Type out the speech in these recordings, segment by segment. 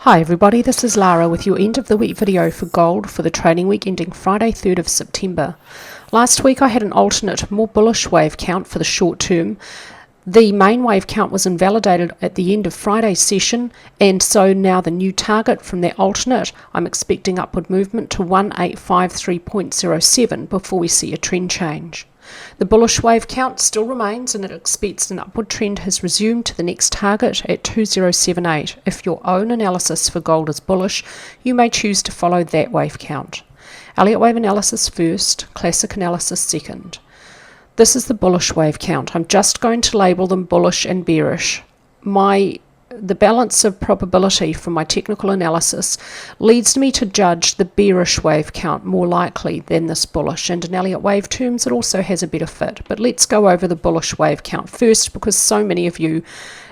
Hi everybody, this is Lara with your end of the week video for gold for the trading week ending Friday 3rd of September. Last week I had an alternate, more bullish wave count for the short term. The main wave count was invalidated at the end of Friday's session, and so now the new target from that alternate, I'm expecting upward movement to 1853.07 before we see a trend change. The bullish wave count still remains and it expects an upward trend has resumed to the next target at 2078. If your own analysis for gold is bullish, you may choose to follow that wave count. Elliott Wave analysis first, classic analysis second. This is the bullish wave count. I'm just going to label them bullish and bearish. The balance of probability from my technical analysis leads me to judge the bearish wave count more likely than this bullish, and in Elliott Wave terms it also has a better fit. But let's go over the bullish wave count first, because so many of you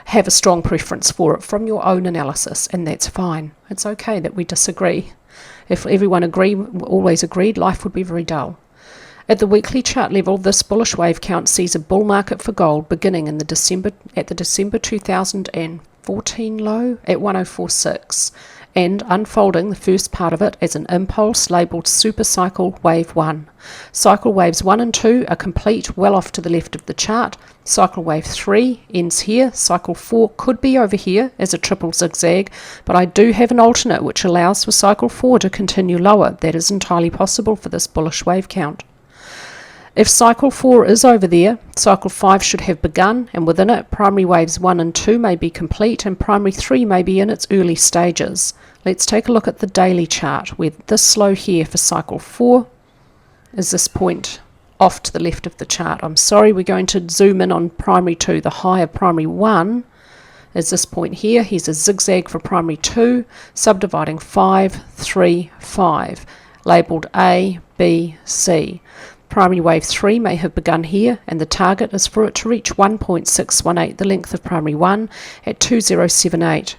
have a strong preference for it from your own analysis, and that's fine. It's okay that we disagree. If everyone always agreed, life would be very dull. At the weekly chart level, this bullish wave count sees a bull market for gold beginning at the December 2014 low at 1046 and unfolding the first part of it as an impulse labelled Super Cycle Wave 1. Cycle Waves 1 and 2 are complete well off to the left of the chart. Cycle Wave 3 ends here. Cycle 4 could be over here as a triple zigzag, but I do have an alternate which allows for Cycle 4 to continue lower. That is entirely possible for this bullish wave count. If Cycle 4 is over there, Cycle 5 should have begun, and within it, Primary Waves 1 and 2 may be complete, and Primary 3 may be in its early stages. Let's take a look at the daily chart, where this low here for Cycle 4 is this point off to the left of the chart. I'm sorry, we're going to zoom in on Primary 2. The high of Primary 1 is this point here. Here's a zigzag for Primary 2, subdividing 5, 3, 5, labelled A, B, C. Primary Wave 3 may have begun here, and the target is for it to reach 1.618, the length of Primary 1, at 2078.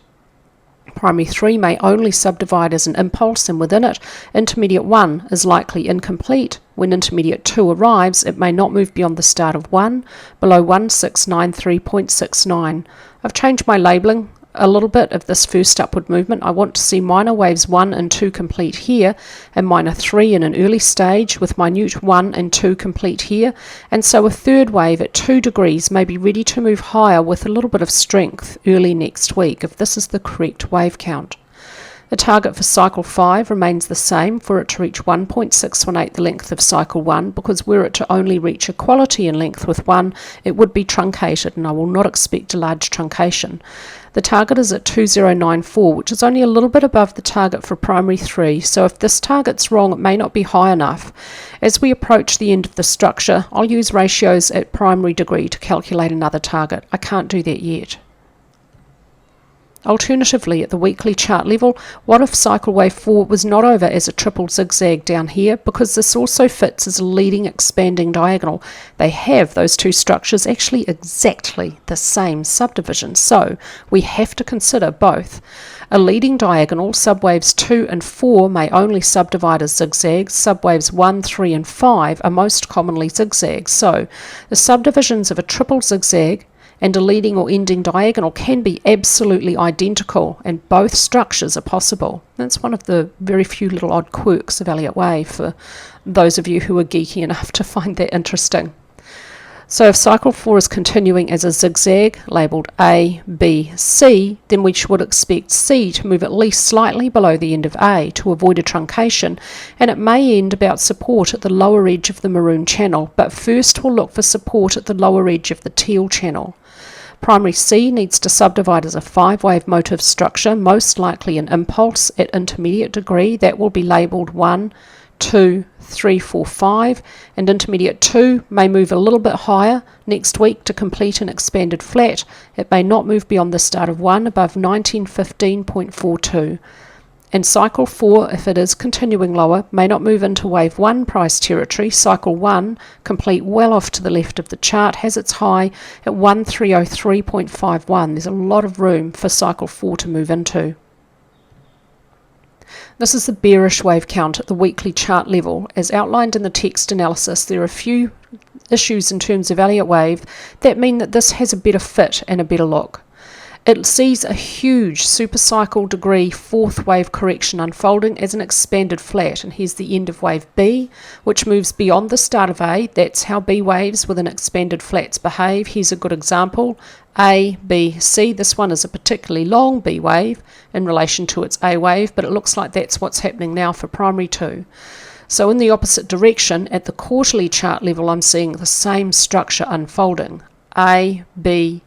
Primary 3 may only subdivide as an impulse, and within it, Intermediate 1 is likely incomplete. When Intermediate 2 arrives, it may not move beyond the start of 1, below 1693.69. I've changed my labelling a little bit of this first upward movement. I want to see minor waves 1 and 2 complete here, and minor 3 in an early stage, with minute 1 and 2 complete here, and so a third wave at 2 degrees may be ready to move higher with a little bit of strength early next week, if this is the correct wave count. The target for Cycle 5 remains the same, for it to reach 1.618, the length of Cycle 1, because were it to only reach equality in length with 1, it would be truncated, and I will not expect a large truncation. The target is at 2094, which is only a little bit above the target for Primary 3, so if this target's wrong, it may not be high enough. As we approach the end of the structure, I'll use ratios at primary degree to calculate another target. I can't do that yet. Alternatively, at the weekly chart level, what if Cycle Wave 4 was not over as a triple zigzag down here, because this also fits as a leading expanding diagonal. They have, those two structures, actually exactly the same subdivision, so we have to consider both. A leading diagonal, subwaves 2 and 4 may only subdivide as zigzags. Subwaves 1, 3 and 5 are most commonly zigzags, so the subdivisions of a triple zigzag and a leading or ending diagonal can be absolutely identical, and both structures are possible. That's one of the very few little odd quirks of Elliott Wave for those of you who are geeky enough to find that interesting. So if Cycle 4 is continuing as a zigzag labelled A, B, C, then we should expect C to move at least slightly below the end of A to avoid a truncation, and it may end about support at the lower edge of the maroon channel, but first we'll look for support at the lower edge of the teal channel. Primary C needs to subdivide as a 5-wave motive structure, most likely an impulse at intermediate degree. That will be labelled 1, 2, 3, 4, 5, and Intermediate 2 may move a little bit higher next week to complete an expanded flat. It may not move beyond the start of 1 above 1915.42. And Cycle 4, if it is continuing lower, may not move into Wave 1 price territory. Cycle 1, complete well off to the left of the chart, has its high at 1303.51. There's a lot of room for Cycle 4 to move into. This is the bearish wave count at the weekly chart level. As outlined in the text analysis, there are a few issues in terms of Elliott Wave that mean that this has a better fit and a better look. It sees a huge supercycle degree fourth wave correction unfolding as an expanded flat, and here's the end of wave B, which moves beyond the start of A. That's how B waves within expanded flats behave. Here's a good example. A, B, C. This one is a particularly long B wave in relation to its A wave, but it looks like that's what's happening now for primary 2. So in the opposite direction, at the quarterly chart level, I'm seeing the same structure unfolding. A, B,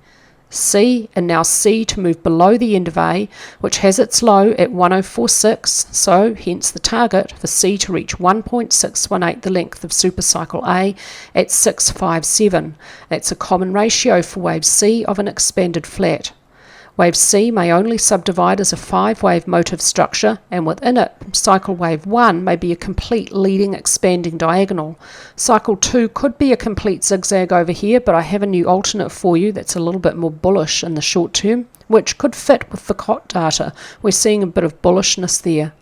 C, and now C to move below the end of A, which has its low at 1046, so hence the target for C to reach 1.618, the length of supercycle A, at 657. That's a common ratio for wave C of an expanded flat. Wave C may only subdivide as a 5-wave motive structure, and within it, cycle wave 1 may be a complete leading expanding diagonal. Cycle 2 could be a complete zigzag over here, but I have a new alternate for you that's a little bit more bullish in the short term, which could fit with the COT data. We're seeing a bit of bullishness there.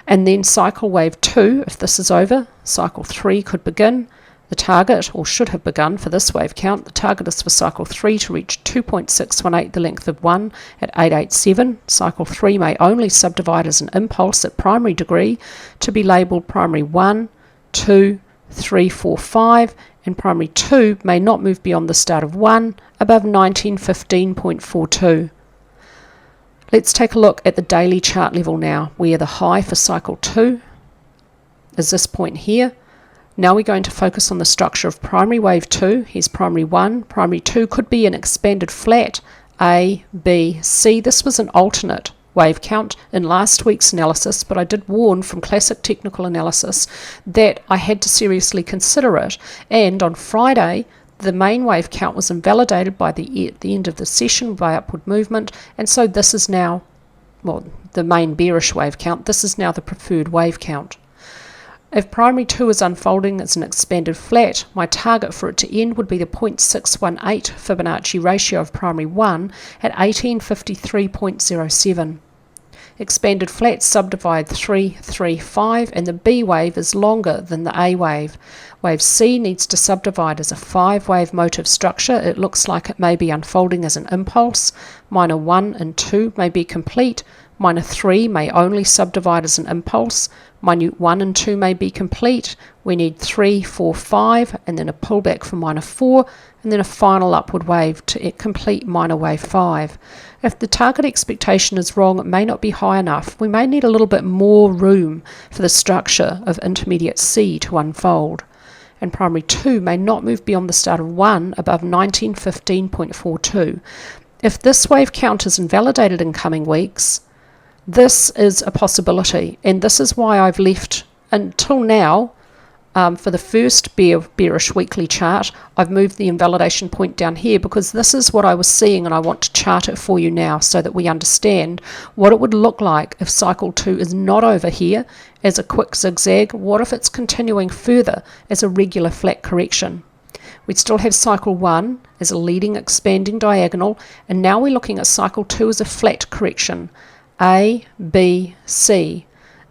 And then cycle wave 2, if this is over, cycle 3 could begin. The target, or should have begun for this wave count, the target is for cycle 3 to reach 2.618, the length of 1, at 887. Cycle 3 may only subdivide as an impulse at primary degree to be labelled primary 1, 2, 3, 4, 5, and primary 2 may not move beyond the start of 1 above 1915.42. Let's take a look at the daily chart level now, where the high for cycle 2 is this point here. Now we're going to focus on the structure of primary wave 2. Here's primary 1. Primary 2 could be an expanded flat, A, B, C. This was an alternate wave count in last week's analysis, but I did warn from classic technical analysis that I had to seriously consider it. And on Friday, the main wave count was invalidated by the end of the session by upward movement, and so this is now, well, the main bearish wave count. This is now the preferred wave count. If primary 2 is unfolding as an expanded flat, my target for it to end would be the 0.618 Fibonacci ratio of primary 1 at 1853.07. Expanded flats subdivide 3, 3, 5, and the B wave is longer than the A wave. Wave C needs to subdivide as a 5-wave motive structure. It looks like it may be unfolding as an impulse. Minor 1 and 2 may be complete. Minor 3 may only subdivide as an impulse. Minute 1 and 2 may be complete. We need 3, 4, 5, and then a pullback for minor 4, and then a final upward wave to complete minor wave 5. If the target expectation is wrong, it may not be high enough. We may need a little bit more room for the structure of intermediate C to unfold. And primary 2 may not move beyond the start of 1 above 1915.42. If this wave count is invalidated in coming weeks, this is a possibility, and this is why I've left until now, for the first bearish weekly chart, I've moved the invalidation point down here because this is what I was seeing, and I want to chart it for you now so that we understand what it would look like if cycle 2 is not over here as a quick zigzag. What if it's continuing further as a regular flat correction? We still have cycle 1 as a leading expanding diagonal, and now we're looking at cycle 2 as a flat correction. A, B, C.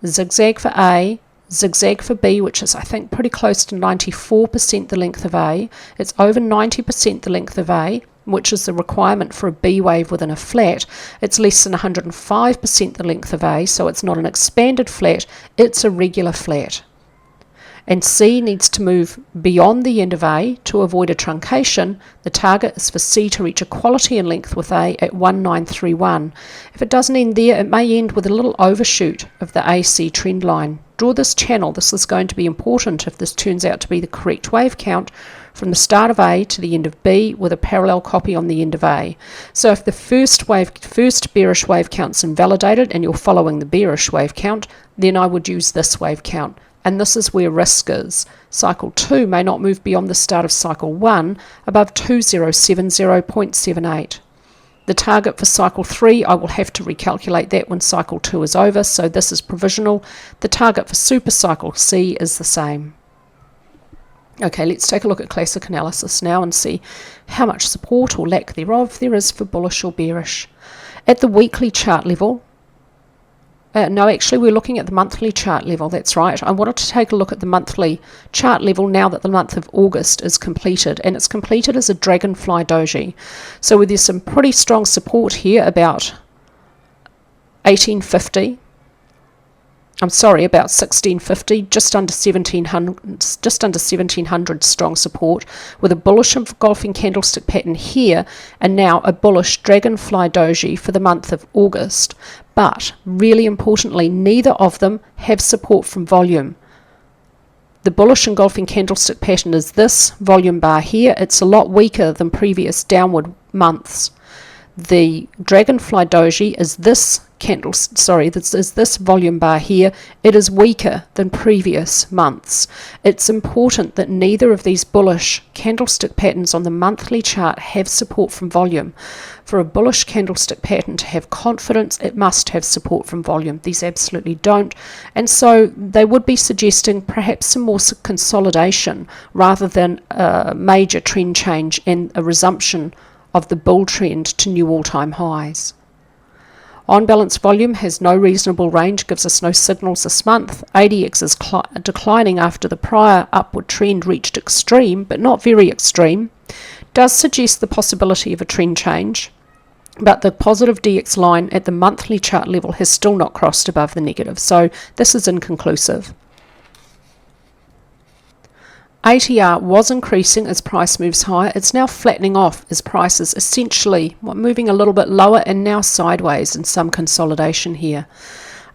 Zigzag for A, zigzag for B, which is I think pretty close to 94% the length of A. It's over 90% the length of A, which is the requirement for a B wave within a flat. It's less than 105% the length of A, so it's not an expanded flat, it's a regular flat. And C needs to move beyond the end of A to avoid a truncation. The target is for C to reach equality in length with A at 1931. If it doesn't end there, it may end with a little overshoot of the AC trend line. Draw this channel. This is going to be important if this turns out to be the correct wave count from the start of A to the end of B with a parallel copy on the end of A. So if the first bearish wave count's invalidated and you're following the bearish wave count, then I would use this wave count. And this is where risk is. Cycle 2 may not move beyond the start of cycle 1 above 2070.78. The target for cycle 3, I will have to recalculate that when cycle 2 is over, so this is provisional. The target for super cycle C is the same. Okay, let's take a look at classic analysis now and see how much support or lack thereof there is for bullish or bearish. At the weekly chart level, No, actually we're looking at the monthly chart level, that's right. I wanted to take a look at the monthly chart level now that the month of August is completed, and it's completed as a dragonfly doji. So there's some pretty strong support here about 1850. I'm sorry, about 1650, just under 1700 strong support, with a bullish engulfing candlestick pattern here, and now a bullish dragonfly doji for the month of August. But really importantly, neither of them have support from volume. The bullish engulfing candlestick pattern is this volume bar here. It's a lot weaker than previous downward months. The dragonfly doji is this this volume bar here. It is weaker than previous months. It's important that neither of these bullish candlestick patterns on the monthly chart have support from volume. For a bullish candlestick pattern to have confidence, it must have support from volume. These absolutely don't, and so they would be suggesting perhaps some more consolidation rather than a major trend change and a resumption of the bull trend to new all-time highs. On balance volume has no reasonable range, gives us no signals this month. ADX is declining after the prior upward trend reached extreme, but not very extreme. Does suggest the possibility of a trend change, but the positive DX line at the monthly chart level has still not crossed above the negative, so this is inconclusive. ATR was increasing as price moves higher. It's now flattening off as price is essentially moving a little bit lower and now sideways in some consolidation here.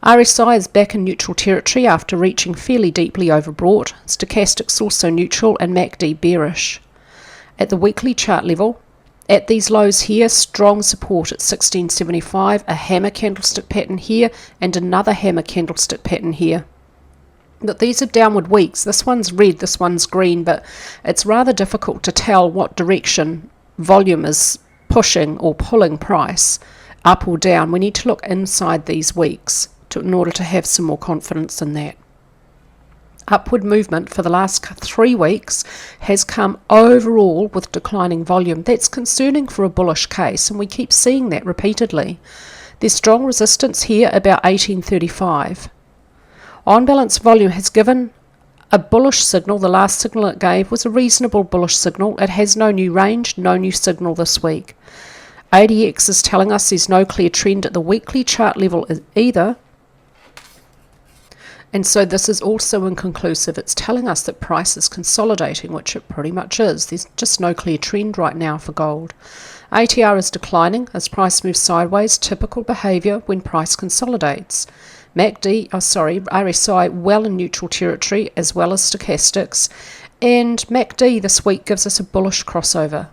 RSI is back in neutral territory after reaching fairly deeply overbought. Stochastics also neutral and MACD bearish. At the weekly chart level, at these lows here, strong support at 1675, a hammer candlestick pattern here and another hammer candlestick pattern here. But these are downward weeks. This one's red, this one's green, but it's rather difficult to tell what direction volume is pushing or pulling price, up or down. We need to look inside these weeks in order to have some more confidence in that. Upward movement for the last 3 weeks has come overall with declining volume. That's concerning for a bullish case, and we keep seeing that repeatedly. There's strong resistance here about 1835. On balance volume has given a bullish signal. The last signal it gave was a reasonable bullish signal. It has no new range, no new signal this week. ADX is telling us there's no clear trend at the weekly chart level either. And so this is also inconclusive. It's telling us that price is consolidating, which it pretty much is. There's just no clear trend right now for gold. ATR is declining as price moves sideways, typical behavior when price consolidates. RSI well in neutral territory as well as stochastics, and MACD this week gives us a bullish crossover.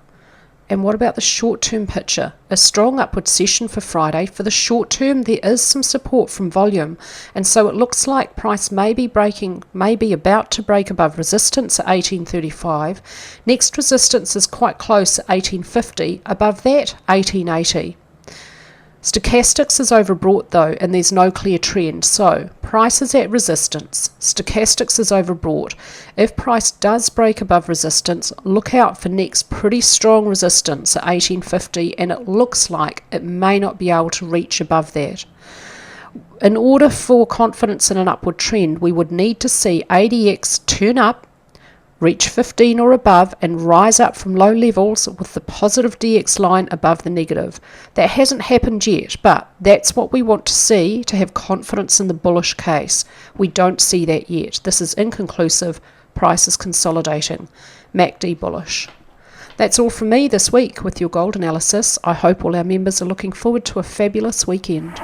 And what about the short-term picture? A strong upward session for Friday. For the short term, there is some support from volume, and so it looks like price may be about to break above resistance at 1835. Next resistance is quite close at 1850. Above that, 1880. Stochastics is overbought though, and there's no clear trend, so price is at resistance, stochastics is overbought. If price does break above resistance, look out for next pretty strong resistance at 1850, and it looks like it may not be able to reach above that. In order for confidence in an upward trend, we would need to see ADX turn up, reach 15 or above, and rise up from low levels with the positive DX line above the negative. That hasn't happened yet, but that's what we want to see to have confidence in the bullish case. We don't see that yet. This is inconclusive. Price is consolidating. MACD bullish. That's all from me this week with your gold analysis. I hope all our members are looking forward to a fabulous weekend.